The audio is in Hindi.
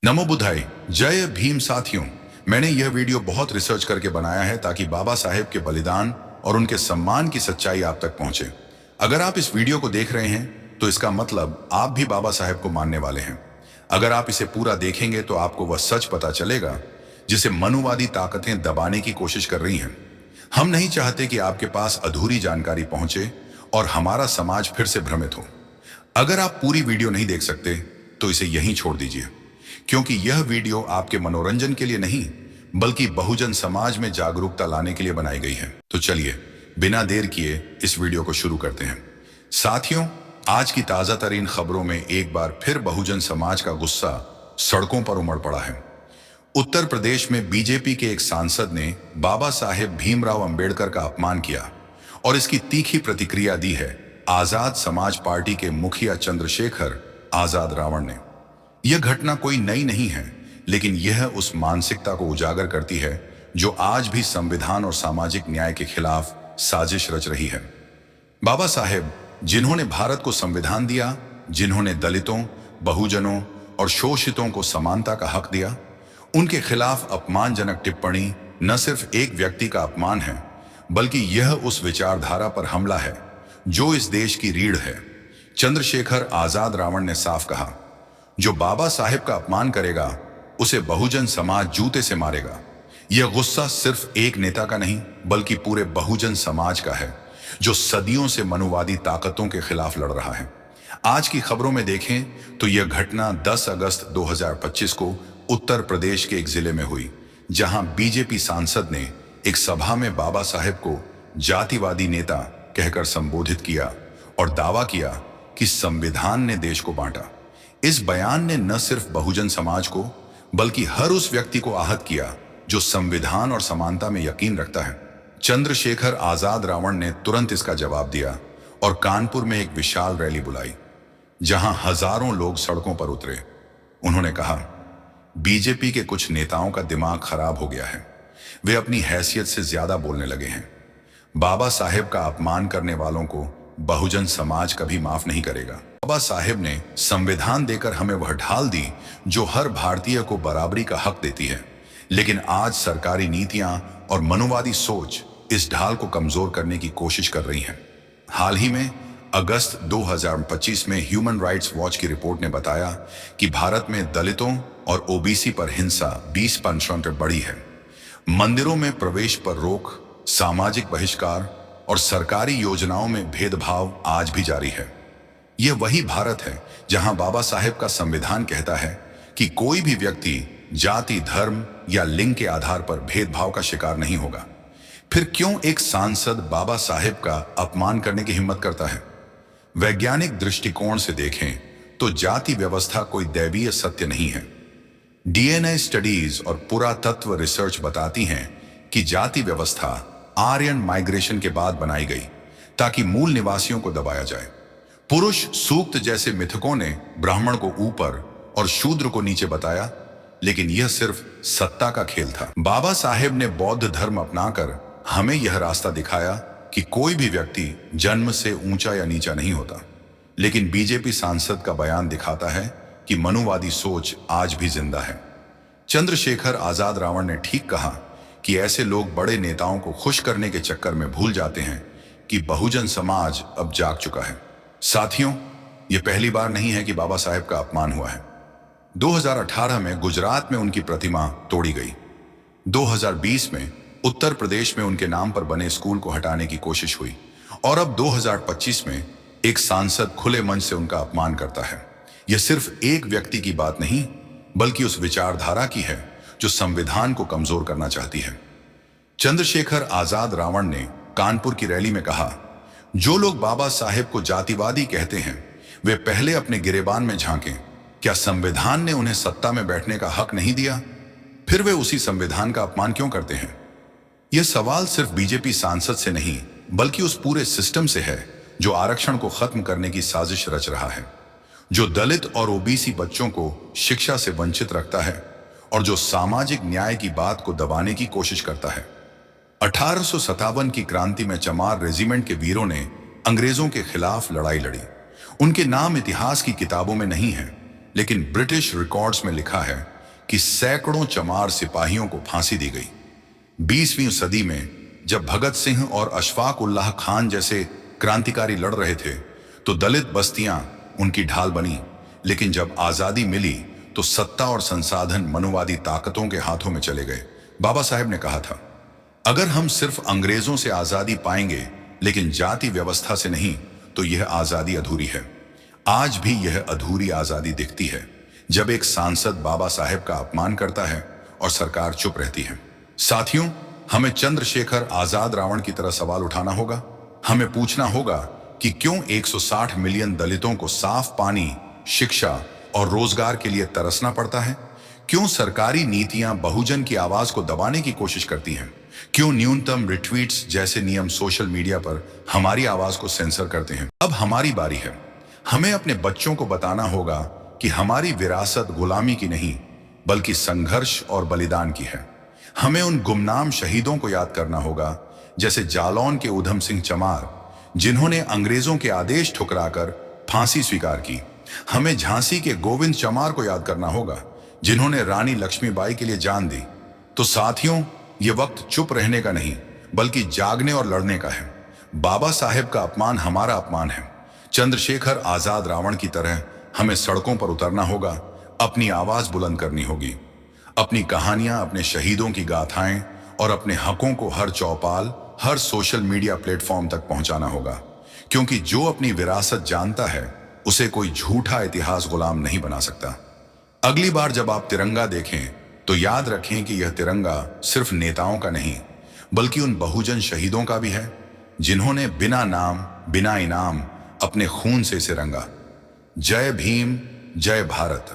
नमो बुद्धाय। जय भीम साथियों, मैंने यह वीडियो बहुत रिसर्च करके बनाया है ताकि बाबा साहेब के बलिदान और उनके सम्मान की सच्चाई आप तक पहुंचे। अगर आप इस वीडियो को देख रहे हैं तो इसका मतलब आप भी बाबा साहेब को मानने वाले हैं। अगर आप इसे पूरा देखेंगे तो आपको वह सच पता चलेगा जिसे मनुवादी ताकतें दबाने की कोशिश कर रही हैं। हम नहीं चाहते कि आपके पास अधूरी जानकारी पहुंचे और हमारा समाज फिर से भ्रमित हो। अगर आप पूरी वीडियो नहीं देख सकते तो इसे यहीं छोड़ दीजिए, क्योंकि यह वीडियो आपके मनोरंजन के लिए नहीं बल्कि बहुजन समाज में जागरूकता लाने के लिए बनाई गई है। तो चलिए बिना देर किए इस वीडियो को शुरू करते हैं। साथियों, आज की ताजा तरीन खबरों में एक बार फिर बहुजन समाज का गुस्सा सड़कों पर उमड़ पड़ा है। उत्तर प्रदेश में बीजेपी के एक सांसद ने बाबा साहेब भीमराव अंबेडकर का अपमान किया और इसकी तीखी प्रतिक्रिया दी है आजाद समाज पार्टी के मुखिया चंद्रशेखर आजाद रावण ने। यह घटना कोई नई नहीं है, लेकिन यह उस मानसिकता को उजागर करती है जो आज भी संविधान और सामाजिक न्याय के खिलाफ साजिश रच रही है। बाबा साहेब, जिन्होंने भारत को संविधान दिया, जिन्होंने दलितों, बहुजनों और शोषितों को समानता का हक दिया, उनके खिलाफ अपमानजनक टिप्पणी न सिर्फ एक व्यक्ति का अपमान है बल्कि यह उस विचारधारा पर हमला है जो इस देश की रीढ़ है। चंद्रशेखर आजाद रावण ने साफ कहा, जो बाबा साहेब का अपमान करेगा उसे बहुजन समाज जूते से मारेगा। यह गुस्सा सिर्फ एक नेता का नहीं बल्कि पूरे बहुजन समाज का है जो सदियों से मनुवादी ताकतों के खिलाफ लड़ रहा है। आज की खबरों में देखें तो यह घटना 10 अगस्त 2025 को उत्तर प्रदेश के एक जिले में हुई, जहां बीजेपी सांसद ने एक सभा में बाबा साहेब को जातिवादी नेता कहकर संबोधित किया और दावा किया कि संविधान ने देश को बांटा। इस बयान ने न सिर्फ बहुजन समाज को बल्कि हर उस व्यक्ति को आहत किया जो संविधान और समानता में यकीन रखता है। चंद्रशेखर आजाद रावण ने तुरंत इसका जवाब दिया और कानपुर में एक विशाल रैली बुलाई जहां हजारों लोग सड़कों पर उतरे। उन्होंने कहा, बीजेपी के कुछ नेताओं का दिमाग खराब हो गया है, वे अपनी हैसियत से ज्यादा बोलने लगे हैं। बाबा साहेब का अपमान करने वालों को बहुजन समाज कभी माफ नहीं करेगा। बाबा साहेब ने संविधान देकर हमें वह ढाल दी जो हर भारतीय को बराबरी का हक देती है, लेकिन आज सरकारी नीतियां और मनुवादी सोच इस ढाल को कमजोर करने की कोशिश कर रही हैं। हाल ही में अगस्त 2025 में ह्यूमन राइट्स वॉच की रिपोर्ट ने बताया कि भारत में दलितों और ओबीसी पर हिंसा 20% बढ़ी है। मंदिरों में प्रवेश पर रोक, सामाजिक बहिष्कार और सरकारी योजनाओं में भेदभाव आज भी जारी है। यह वही भारत है जहां बाबा साहेब का संविधान कहता है कि कोई भी व्यक्ति जाति, धर्म या लिंग के आधार पर भेदभाव का शिकार नहीं होगा। फिर क्यों एक सांसद बाबा साहेब का अपमान करने की हिम्मत करता है? वैज्ञानिक दृष्टिकोण से देखें तो जाति व्यवस्था कोई दैवीय सत्य नहीं है। डीएनए स्टडीज और पुरातत्व रिसर्च बताती हैं कि जाति व्यवस्था आर्यन माइग्रेशन के बाद बनाई गई ताकि मूल निवासियों को दबाया जाए। पुरुष सूक्त जैसे मिथकों ने ब्राह्मण को ऊपर और शूद्र को नीचे बताया, लेकिन यह सिर्फ सत्ता का खेल था। बाबा साहेब ने बौद्ध धर्म अपनाकर हमें यह रास्ता दिखाया कि कोई भी व्यक्ति जन्म से ऊंचा या नीचा नहीं होता, लेकिन बीजेपी सांसद का बयान दिखाता है कि मनुवादी सोच आज भी जिंदा है। चंद्रशेखर आजाद रावण ने ठीक कहा कि ऐसे लोग बड़े नेताओं को खुश करने के चक्कर में भूल जाते हैं कि बहुजन समाज अब जाग चुका है। साथियों, यह पहली बार नहीं है कि बाबा साहेब का अपमान हुआ है। 2018 में गुजरात में उनकी प्रतिमा तोड़ी गई। 2020 में उत्तर प्रदेश में उनके नाम पर बने स्कूल को हटाने की कोशिश हुई और अब 2025 में एक सांसद खुले मंच से उनका अपमान करता है। यह सिर्फ एक व्यक्ति की बात नहीं बल्कि उस विचारधारा की है जो संविधान को कमजोर करना चाहती है। चंद्रशेखर आजाद रावण ने कानपुर की रैली में कहा, जो लोग बाबा साहेब को जातिवादी कहते हैं वे पहले अपने गिरेबान में झांकें। क्या संविधान ने उन्हें सत्ता में बैठने का हक नहीं दिया? फिर वे उसी संविधान का अपमान क्यों करते हैं? यह सवाल सिर्फ बीजेपी सांसद से नहीं बल्कि उस पूरे सिस्टम से है जो आरक्षण को खत्म करने की साजिश रच रहा है, जो दलित और ओबीसी बच्चों को शिक्षा से वंचित रखता है और जो सामाजिक न्याय की बात को दबाने की कोशिश करता है। 1857 की क्रांति में चमार रेजिमेंट के वीरों ने अंग्रेजों के खिलाफ लड़ाई लड़ी। उनके नाम इतिहास की किताबों में नहीं है, लेकिन ब्रिटिश रिकॉर्ड्स में लिखा है कि सैकड़ों चमार सिपाहियों को फांसी दी गई। 20वीं सदी में जब भगत सिंह और अशफाक उल्लाह खान जैसे क्रांतिकारी लड़ रहे थे तो दलित बस्तियां उनकी ढाल बनी, लेकिन जब आजादी मिली तो सत्ता और संसाधन मनुवादी ताकतों के हाथों में चले गए। बाबा साहेब ने कहा था, अगर हम सिर्फ अंग्रेजों से आजादी पाएंगे लेकिन जाति व्यवस्था से नहीं तो यह आजादी अधूरी है। आज भी यह अधूरी आजादी दिखती है जब एक सांसद बाबा साहेब का अपमान करता है और सरकार चुप रहती है। साथियों, हमें चंद्रशेखर आजाद रावण की तरह सवाल उठाना होगा। हमें पूछना होगा कि क्यों 160 मिलियन दलितों को साफ पानी, शिक्षा और रोजगार के लिए तरसना पड़ता है? क्यों सरकारी नीतियां बहुजन की आवाज को दबाने की कोशिश करती हैं? क्यों न्यूनतम रिट्वीट्स जैसे नियम सोशल मीडिया पर हमारी आवाज को सेंसर करते हैं? अब हमारी बारी है। हमें अपने बच्चों को बताना होगा कि हमारी विरासत गुलामी की नहीं बल्कि संघर्ष और बलिदान की है। हमें उन गुमनाम शहीदों को याद करना होगा, जैसे जालौन के उधम सिंह चमार, जिन्होंने अंग्रेजों के आदेश ठुकराकर फांसी स्वीकार की। हमें झांसी के गोविंद चमार को याद करना होगा, जिन्होंने रानी लक्ष्मीबाई के लिए जान दी। तो साथियों, ये वक्त चुप रहने का नहीं बल्कि जागने और लड़ने का है। बाबा साहेब का अपमान हमारा अपमान है। चंद्रशेखर आजाद रावण की तरह हमें सड़कों पर उतरना होगा, अपनी आवाज बुलंद करनी होगी, अपनी कहानियां, अपने शहीदों की गाथाएं और अपने हकों को हर चौपाल, हर सोशल मीडिया प्लेटफॉर्म तक पहुंचाना होगा। क्योंकि जो अपनी विरासत जानता है उसे कोई झूठा इतिहास गुलाम नहीं बना सकता। अगली बार जब आप तिरंगा देखें तो याद रखें कि यह तिरंगा सिर्फ नेताओं का नहीं बल्कि उन बहुजन शहीदों का भी है, जिन्होंने बिना नाम, बिना इनाम अपने खून से इसे रंगा। जय भीम, जय भारत।